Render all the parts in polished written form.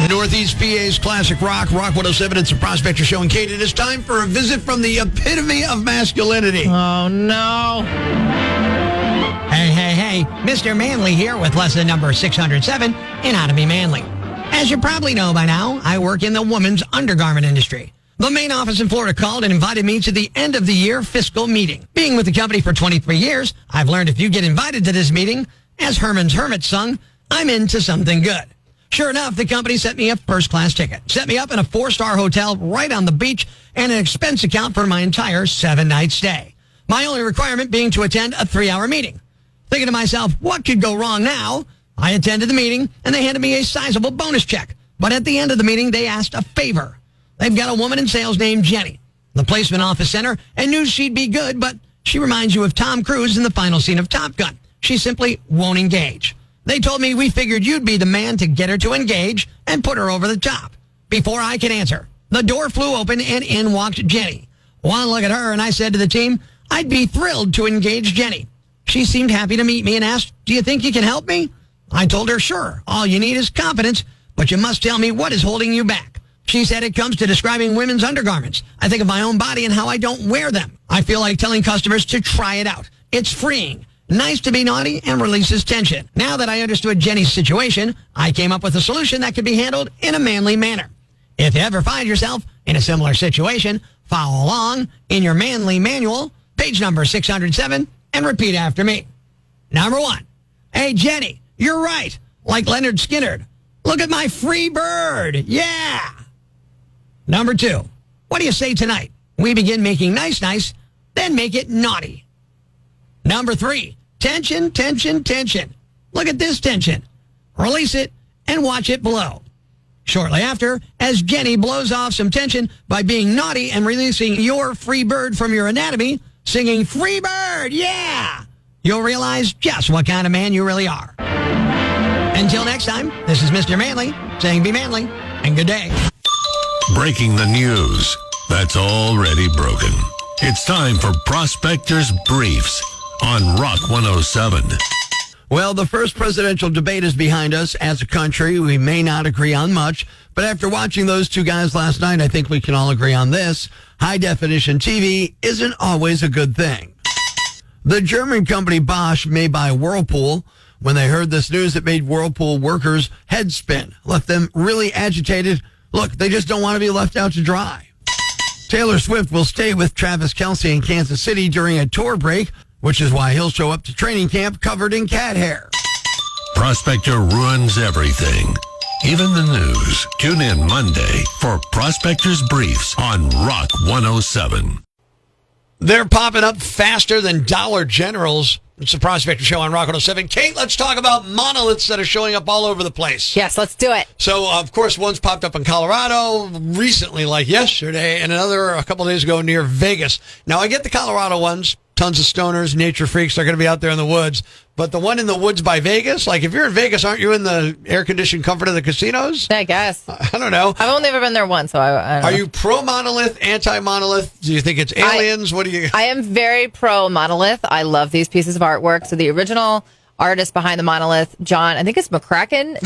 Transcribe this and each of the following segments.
Northeast PA's classic rock 107. It's a Prospector show. And Kate, it is time for a visit from the epitome of masculinity. Oh, no. Hey, Mr. Manley here with lesson number 607 in How to Be Manly. As you probably know by now, I work in the women's undergarment industry. The main office in Florida called and invited me to the end of the year fiscal meeting. Being with the company for 23 years, I've learned if you get invited to this meeting, as Herman's Hermit sung, I'm into something good. Sure enough, the company sent me a first-class ticket, set me up in a 4-star hotel right on the beach, and an expense account for my entire 7-night stay. My only requirement being to attend a 3-hour meeting. Thinking to myself, what could go wrong now? I attended the meeting, and they handed me a sizable bonus check. But at the end of the meeting, they asked a favor. They've got a woman in sales named Jenny, the placement office center, and knew she'd be good, but she reminds you of Tom Cruise in the final scene of Top Gun. She simply won't engage. They told me we figured you'd be the man to get her to engage and put her over the top. Before I could answer, the door flew open and in walked Jenny. One look at her, and I said to the team, I'd be thrilled to engage Jenny. She seemed happy to meet me and asked, do you think you can help me? I told her, sure, all you need is confidence, but you must tell me what is holding you back. She said it comes to describing women's undergarments. I think of my own body and how I don't wear them. I feel like telling customers to try it out. It's freeing. Nice to be naughty and releases tension. Now that I understood Jenny's situation, I came up with a solution that could be handled in a manly manner. If you ever find yourself in a similar situation, follow along in your manly manual, page number 607, and repeat after me. Number 1. Hey, Jenny, you're right. Like Leonard Skinner. Look at my free bird. Yeah. Number 2. What do you say tonight? We begin making nice, then make it naughty. Number 3. Tension, tension, tension. Look at this tension. Release it and watch it blow. Shortly after, as Jenny blows off some tension by being naughty and releasing your free bird from your anatomy, singing free bird, yeah, you'll realize just what kind of man you really are. Until next time, this is Mr. Manly saying be manly and good day. Breaking the news that's already broken. It's time for Prospector's Briefs on Rock 107. Well, the first presidential debate is behind us. As a country, we may not agree on much, but after watching those two guys last night, I think we can all agree on this. High-definition TV isn't always a good thing. The German company Bosch may buy Whirlpool. When they heard this news, it made Whirlpool workers' heads spin, left them really agitated. Look, they just don't want to be left out to dry. Taylor Swift will stay with Travis Kelce in Kansas City during a tour break, which is why he'll show up to training camp covered in cat hair. Prospector ruins everything, even the news. Tune in Monday for Prospector's Briefs on Rock 107. They're popping up faster than Dollar Generals. It's the Prospector Show on Rock 107. Kate, let's talk about monoliths that are showing up all over the place. Yes, let's do it. So, of course, one's popped up in Colorado recently, like yesterday, and another a couple days ago near Vegas. Now, I get the Colorado ones. Tons of stoners, nature freaks are going to be out there in the woods. But the one in the woods by Vegas, like if you're in Vegas, aren't you in the air-conditioned comfort of the casinos? I guess. I don't know. I've only ever been there once, so I don't know. Are you pro-monolith, anti-monolith? Do you think it's aliens? What do you... I am very pro-monolith. I love these pieces of artwork. So the original artist behind the monolith, John, I think it's McCracken,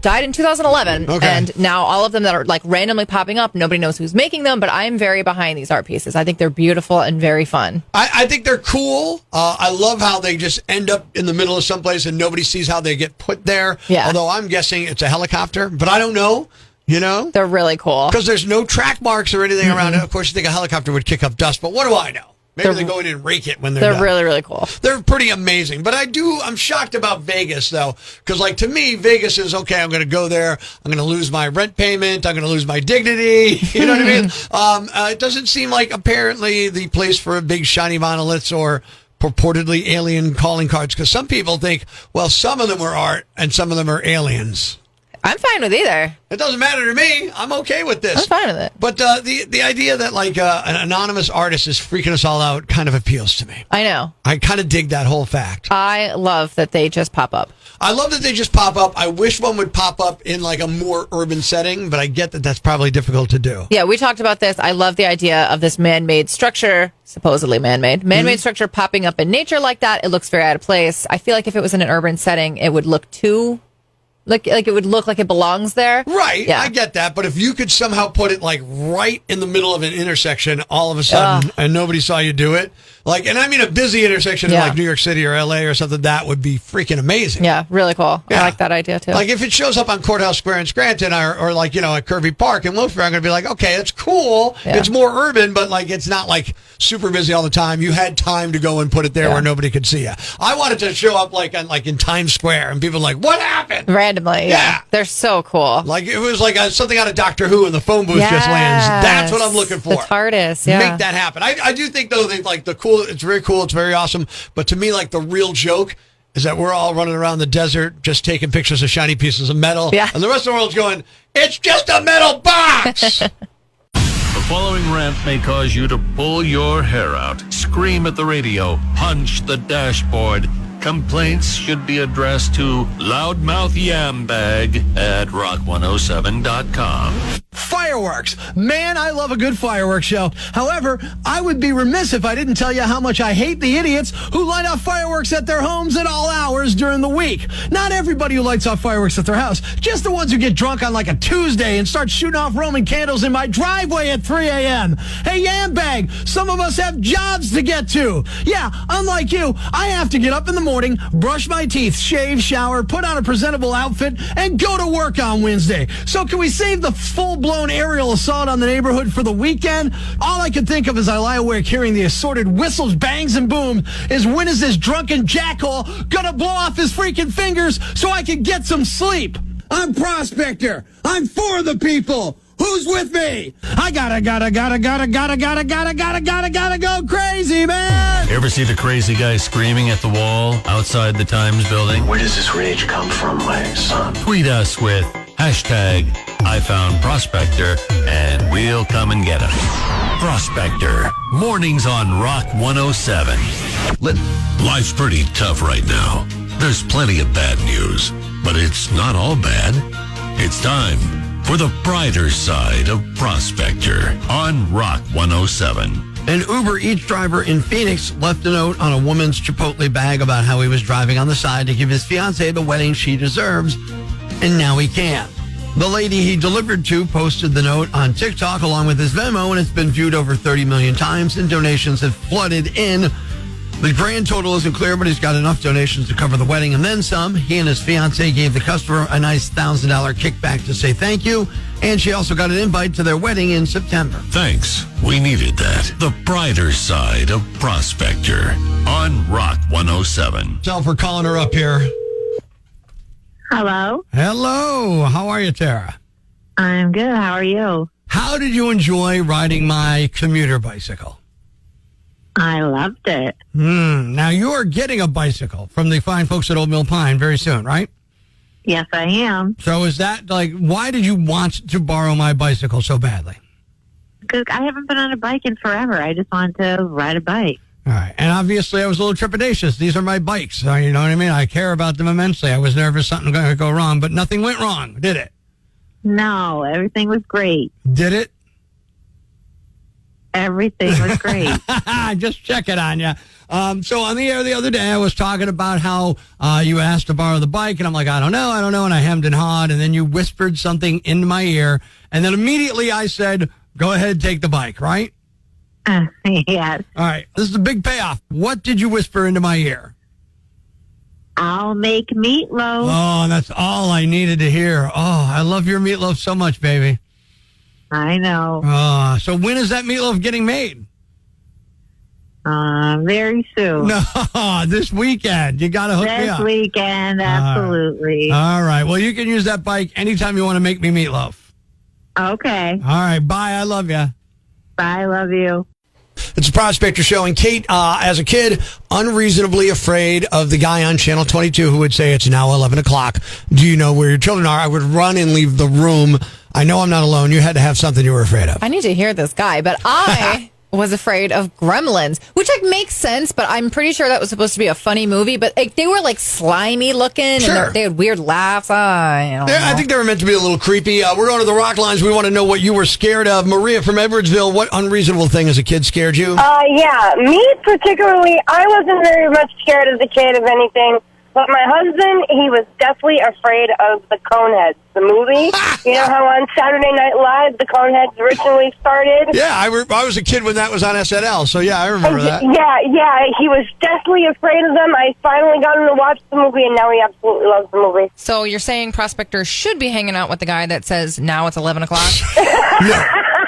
died in 2011. Okay. And now all of them that are like randomly popping up, nobody knows who's making them, but I am very behind these art pieces. I think they're beautiful and very fun. I think they're cool. I love how they just end up in the middle of someplace and nobody sees how they get put there. Yeah. Although I'm guessing it's a helicopter, but I don't know. You know? They're really cool. Because there's no track marks or anything around it. Of course, you think a helicopter would kick up dust, but what do I know? Maybe they go in and rake it when they're done. Really, really cool. They're pretty amazing. But I'm shocked about Vegas, though. Because, like, to me, Vegas is, okay, I'm going to go there. I'm going to lose my rent payment. I'm going to lose my dignity. You know what I mean? It doesn't seem like, apparently, the place for big, shiny monoliths or purportedly alien calling cards. Because some people think, well, some of them are art and some of them are aliens. I'm fine with either. It doesn't matter to me. I'm okay with this. I'm fine with it. But the idea that like an anonymous artist is freaking us all out kind of appeals to me. I know. I kind of dig that whole fact. I love that they just pop up. I love that they just pop up. I wish one would pop up in like a more urban setting, but I get that that's probably difficult to do. Yeah, we talked about this. I love the idea of this man-made structure, supposedly man-made structure popping up in nature like that. It looks very out of place. I feel like if it was in an urban setting, it would look too Like it would look like it belongs there. Right, Yeah. I get that. But if you could somehow put it like right in the middle of an intersection all of a sudden and nobody saw you do it, like, and I mean a busy intersection in like New York City or LA or something, that would be freaking amazing. Yeah, really cool. Yeah. I like that idea too. Like if it shows up on Courthouse Square in Scranton or like, at Kirby Park in Wilkes-Barre, I'm going to be like, okay, it's cool. Yeah. It's more urban, but like it's not like super busy all the time. You had time to go and put it there where nobody could see you. I wanted to show up like in Times Square and people like, what happened? Randomly. Yeah. They're so cool. Like it was like something out of Doctor Who and the phone booth just lands. That's what I'm looking for. The TARDIS, yeah. Make that happen. I do think though that like it's very cool, it's very awesome. But to me, like the real joke is that we're all running around the desert just taking pictures of shiny pieces of metal. Yeah. And the rest of the world's going, it's just a metal box. The following rant may cause you to pull your hair out, scream at the radio, punch the dashboard. Complaints should be addressed to Loudmouth Yambag at rock107.com. Fireworks. Man, I love a good fireworks show. However, I would be remiss if I didn't tell you how much I hate the idiots who light off fireworks at their homes at all hours during the week. Not everybody who lights off fireworks at their house, just the ones who get drunk on like a Tuesday and start shooting off Roman candles in my driveway at 3 a.m. Hey, Yambag, some of us have jobs to get to. Yeah, unlike you, I have to get up in the morning, brush my teeth, shave, shower, put on a presentable outfit, and go to work on Wednesday. So can we save the full-blown aerial assault on the neighborhood for the weekend? All I can think of as I lie awake hearing the assorted whistles, bangs, and booms is when is this drunken jackhole gonna blow off his freaking fingers so I can get some sleep? I'm Prospector. I'm for the people. Who's with me? I gotta go crazy, man. You ever see the crazy guy screaming at the wall outside the Times building? Where does this rage come from, my son? Tweet us with hashtag I found Prospector and we'll come and get him. Prospector, mornings on Rock 107. Life's pretty tough right now. There's plenty of bad news, but it's not all bad. It's time for the brighter side of Prospector on Rock 107. An Uber Eats driver in Phoenix left a note on a woman's Chipotle bag about how he was driving on the side to give his fiancée the wedding she deserves, and now he can't. The lady he delivered to posted the note on TikTok along with his Venmo, and it's been viewed over 30 million times, and donations have flooded in. The grand total isn't clear, but he's got enough donations to cover the wedding and then some. He and his fiancée gave the customer a nice $1,000 kickback to say thank you, and she also got an invite to their wedding in September. Thanks. We needed that. The brighter side of Prospector on Rock 107. So for calling her up here. Hello. Hello. How are you, Tara? I'm good. How are you? How did you enjoy riding my commuter bicycle? I loved it. Now, you're getting a bicycle from the fine folks at Old Mill Pine very soon, right? Yes, I am. So is that, why did you want to borrow my bicycle so badly? Because I haven't been on a bike in forever. I just wanted to ride a bike. All right. And obviously, I was a little trepidatious. These are my bikes. So you know what I mean? I care about them immensely. I was nervous something going to go wrong, but nothing went wrong, did it? No, everything was great. Did it? Everything was great. Just checking on you. So on the air the other day, I was talking about how you asked to borrow the bike, and I'm like, I don't know, and I hemmed and hawed, and then you whispered something into my ear, and then immediately I said, go ahead, take the bike, right? Yes. All right, this is a big payoff. What did you whisper into my ear? I'll make meatloaf. Oh, that's all I needed to hear. Oh, I love your meatloaf so much, baby. I know. So when is that meatloaf getting made? Very soon. No, this weekend. You got to hook me up. This weekend, absolutely. All right. Well, you can use that bike anytime you want to make me meatloaf. Okay. All right. Bye. I love you. Bye. Love you. It's a Prospector show, and Kate, as a kid, unreasonably afraid of the guy on Channel 22 who would say, it's now 11 o'clock. Do you know where your children are? I would run and leave the room. I know I'm not alone. You had to have something you were afraid of. I need to hear this guy, but I was afraid of Gremlins, which makes sense, but I'm pretty sure that was supposed to be a funny movie, but they were slimy looking, Sure. and they had weird laughs. I think they were meant to be a little creepy. We're going to the rock lines. We want to know what you were scared of. Maria from Edwardsville, what unreasonable thing as a kid scared you? Yeah, me particularly, I wasn't very much scared as a kid of anything. But my husband, he was deathly afraid of the Coneheads, the movie. You know how on Saturday Night Live, the Coneheads originally started? Yeah, I was a kid when that was on SNL, so yeah, I remember that. Yeah, he was deathly afraid of them. I finally got him to watch the movie, and now he absolutely loves the movie. So you're saying Prospector should be hanging out with the guy that says, now it's 11 o'clock?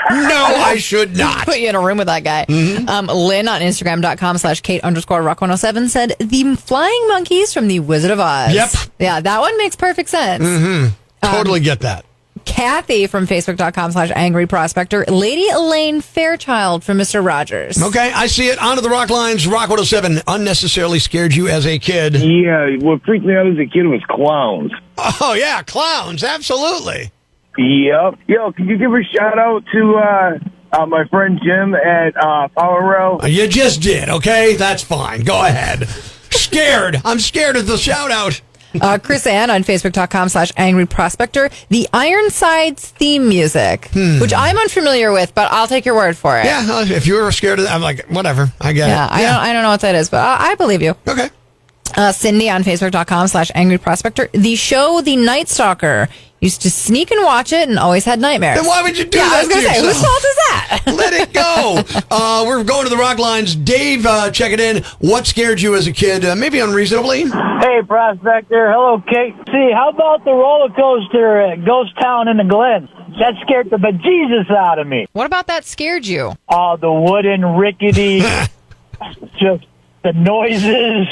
No, I should not. Put you in a room with that guy. Mm-hmm. Lynn on Instagram.com/Kate_Rock107 said, the flying monkeys from the Wizard of Oz. Yep. Yeah, that one makes perfect sense. Mm-hmm. Totally get that. Kathy from Facebook.com/Angry Prospector. Lady Elaine Fairchild from Mr. Rogers. Okay, I see it. On to the Rock Lines. Rock 107 unnecessarily scared you as a kid. Yeah, what freaked me out as a kid was clowns. Oh, yeah, clowns. Absolutely. Yep. Yo, can you give a shout out to my friend Jim at Power Row? You just did, okay? That's fine. Go ahead. Scared. I'm scared of the shout out. Chris Ann on Facebook.com/Angry Prospector. The Ironsides theme music, which I'm unfamiliar with, but I'll take your word for it. Yeah, if you were scared of that, I'm like, whatever. I get it. I don't know what that is, but I believe you. Okay. Cindy on Facebook.com/Angry Prospector. The show The Night Stalker. Used to sneak and watch it and always had nightmares. Then why would you do that? I was going to say, yourself? whose fault is that? Let it go. We're going to the Rock Lines. Dave, check it in. What scared you as a kid? Maybe unreasonably? Hey, Prospector. Hello, Kate. See, how about the roller coaster at Ghost Town in the Glen? That scared the bejesus out of me. What about that scared you? Oh, the wooden, rickety, just the noises.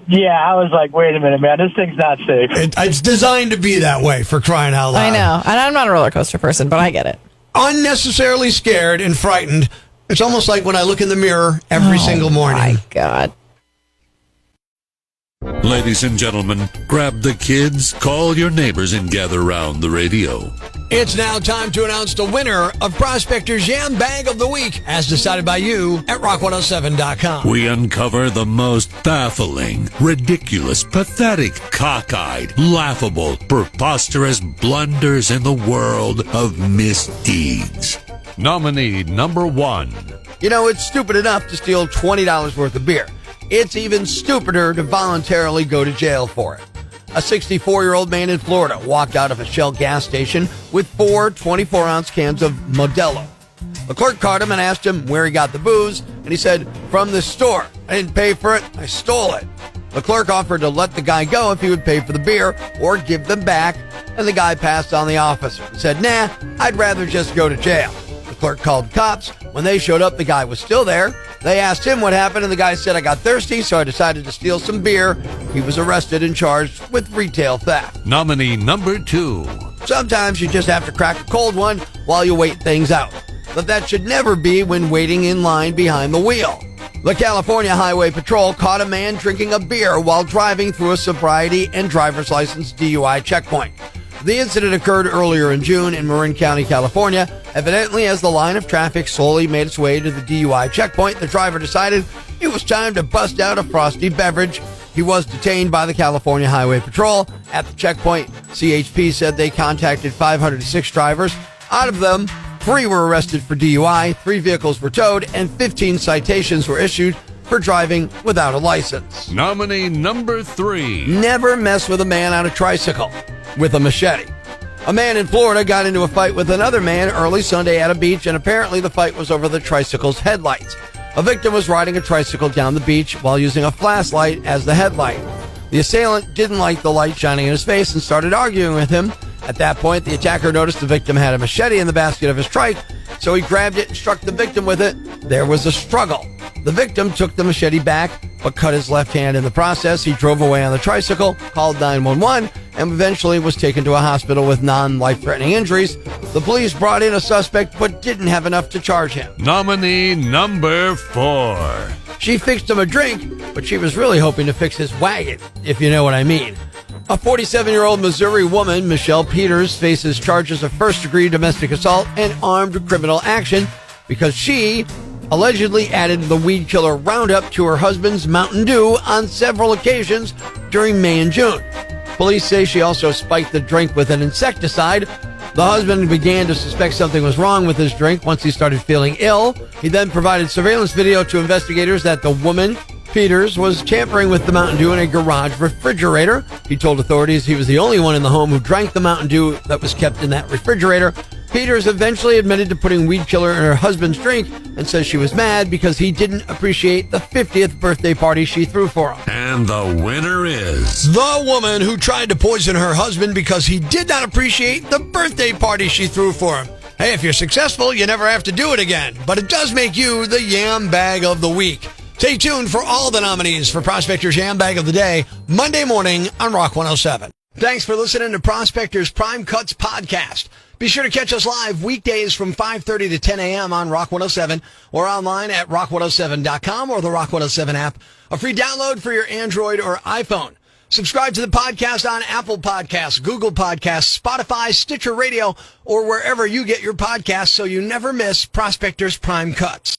Yeah, I was like, wait a minute, man, this thing's not safe. It's designed to be that way, for crying out loud. I know. And I'm not a roller coaster person, but I get it. Unnecessarily scared and frightened. It's almost like when I look in the mirror every single morning. My God. Ladies and gentlemen, grab the kids, call your neighbors, and gather round the radio. It's now time to announce the winner of Prospector's Yambag of the Week, as decided by you at rock107.com. We uncover the most baffling, ridiculous, pathetic, cockeyed, laughable, preposterous blunders in the world of misdeeds. Nominee number 1. You know, it's stupid enough to steal $20 worth of beer. It's even stupider to voluntarily go to jail for it. A 64-year-old man in Florida walked out of a Shell gas station with 4 24-ounce cans of Modelo. The clerk caught him and asked him where he got the booze, and he said, "From the store. I didn't pay for it. I stole it." The clerk offered to let the guy go if he would pay for the beer or give them back, and the guy passed on the officer and said, "Nah, I'd rather just go to jail." The clerk called cops. When they showed up, the guy was still there. They asked him what happened, and the guy said, "I got thirsty, so I decided to steal some beer." He was arrested and charged with retail theft. Nominee number 2. Sometimes you just have to crack a cold one while you wait things out. But that should never be when waiting in line behind the wheel. The California Highway Patrol caught a man drinking a beer while driving through a sobriety and driver's license DUI checkpoint. The incident occurred earlier in June in Marin County, California. Evidently, as the line of traffic slowly made its way to the DUI checkpoint, the driver decided it was time to bust out a frosty beverage. He was detained by the California Highway Patrol. At the checkpoint, CHP said they contacted 506 drivers. Out of them, 3 were arrested for DUI, 3 vehicles were towed, and 15 citations were issued for driving without a license. Nominee number 3. Never mess with a man on a tricycle with a machete. A man in Florida got into a fight with another man early Sunday at a beach, and apparently the fight was over the tricycle's headlights. A victim was riding a tricycle down the beach while using a flashlight as the headlight. The assailant didn't like the light shining in his face and started arguing with him. At that point, the attacker noticed the victim had a machete in the basket of his trike, so he grabbed it and struck the victim with it. There was a struggle. The victim took the machete back, but cut his left hand in the process. He drove away on the tricycle, called 911, and eventually was taken to a hospital with non-life-threatening injuries. The police brought in a suspect, but didn't have enough to charge him. Nominee number 4. She fixed him a drink, but she was really hoping to fix his wagon, if you know what I mean. A 47-year-old Missouri woman, Michelle Peters, faces charges of first-degree domestic assault and armed criminal action because she allegedly added the weed killer Roundup to her husband's Mountain Dew on several occasions during May and June. Police say she also spiked the drink with an insecticide. The husband began to suspect something was wrong with his drink once he started feeling ill. He then provided surveillance video to investigators that the woman Peters was tampering with the Mountain Dew in a garage refrigerator. He told authorities he was the only one in the home who drank the Mountain Dew that was kept in that refrigerator. Peters eventually admitted to putting weed killer in her husband's drink and says she was mad because he didn't appreciate the 50th birthday party she threw for him. And the winner is the woman who tried to poison her husband because he did not appreciate the birthday party she threw for him. Hey, if you're successful, you never have to do it again. But it does make you the Yambag of the week. Stay tuned for all the nominees for Prospector's Yambag of the Day, Monday morning on Rock 107. Thanks for listening to Prospector's Prime Cuts podcast. Be sure to catch us live weekdays from 5:30 to 10 a.m. on Rock 107 or online at rock107.com or the Rock 107 app, a free download for your Android or iPhone. Subscribe to the podcast on Apple Podcasts, Google Podcasts, Spotify, Stitcher Radio, or wherever you get your podcasts so you never miss Prospector's Prime Cuts.